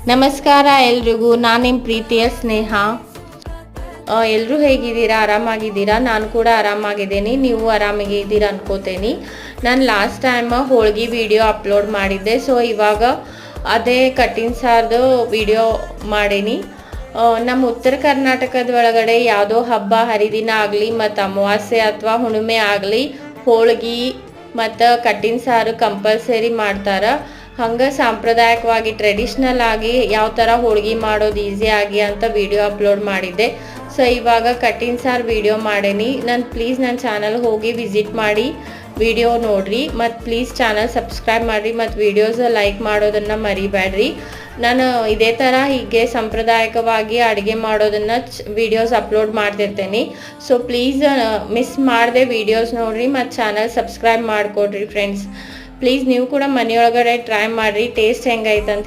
ನಮಸ್ಕಾರ ಎಲ್ರಿಗೂ, ನಾನು ನಿಮ್ಮ ಪ್ರೀತಿಯ ಸ್ನೇಹ. ಎಲ್ಲರೂ ಹೇಗಿದ್ದೀರಾ? ಆರಾಮಾಗಿದ್ದೀರಾ? ನಾನು ಕೂಡ ಆರಾಮಾಗಿದ್ದೀನಿ. ನೀವು ಆರಾಮಾಗಿದ್ದೀರಾ ಅನ್ಕೋತೇನೆ. ನಾನು ಲಾಸ್ಟ್ ಟೈಮ್ ಹೋಳ್ಗೆ ವಿಡಿಯೋ ಅಪ್ಲೋಡ್ ಮಾಡಿದ್ದೆ. ಸೊ ಇವಾಗ ಅದೇ ಕಟ್ಟಿನ ಸಾರ್ದು ವಿಡಿಯೋ ಮಾಡೀನಿ. ನಮ್ಮ ಉತ್ತರ ಕರ್ನಾಟಕದ ಒಳಗಡೆ ಯಾವುದೋ ಹಬ್ಬ ಹರಿದಿನ ಆಗಲಿ ಮತ್ತು ಅಮಾವಾಸ್ಯೆ ಅಥವಾ ಹುಣ್ಣಿಮೆ ಆಗಲಿ ಹೋಳ್ಗೆ ಮತ್ತು ಕಟ್ಟಿನ ಸಾರು ಕಂಪಲ್ಸರಿ ಮಾಡ್ತಾರೆ. ಹಂಗೆ ಸಾಂಪ್ರದಾಯಿಕವಾಗಿ ಟ್ರೆಡಿಷ್ನಲ್ ಆಗಿ ಯಾವ ಥರ ಹೋಳ್ಗೆ ಮಾಡೋದು ಈಸಿಯಾಗಿ ಅಂತ ವಿಡಿಯೋ ಅಪ್ಲೋಡ್ ಮಾಡಿದ್ದೆ. ಸೊ ಇವಾಗ ಕಟ್ಟಿನ ಸಾರು ವಿಡಿಯೋ ಮಾಡೀನಿ. ಪ್ಲೀಸ್ ನನ್ನ ಚಾನಲ್ ಹೋಗಿ ವಿಸಿಟ್ ಮಾಡಿ ವಿಡಿಯೋ ನೋಡಿರಿ ಮತ್ತು ಪ್ಲೀಸ್ ಚಾನಲ್ ಸಬ್ಸ್ಕ್ರೈಬ್ ಮಾಡಿರಿ ಮತ್ತು ವಿಡಿಯೋಸ್ ಲೈಕ್ ಮಾಡೋದನ್ನು ಮರಿಬೇಡ್ರಿ. ನಾನು ಇದೇ ಥರ ಹೀಗೆ ಸಾಂಪ್ರದಾಯಿಕವಾಗಿ ಅಡುಗೆ ಮಾಡೋದನ್ನು ವಿಡಿಯೋಸ್ ಅಪ್ಲೋಡ್ ಮಾಡ್ತಿರ್ತೇನೆ. ಸೊ ಪ್ಲೀಸ್ ಮಿಸ್ ಮಾಡದೆ ವಿಡಿಯೋಸ್ ನೋಡಿರಿ ಮತ್ತು ಚಾನಲ್ ಸಬ್ಸ್ಕ್ರೈಬ್ ಮಾಡಿಕೊಡ್ರಿ ಫ್ರೆಂಡ್ಸ್. ಪ್ಲೀಸ್ ನೀವು ಕೂಡ ಮನೆಯೊಳಗಡೆ ಟ್ರೈ ಮಾಡಿರಿ, ಟೇಸ್ಟ್ ಹೆಂಗೈತೆ ಅಂತ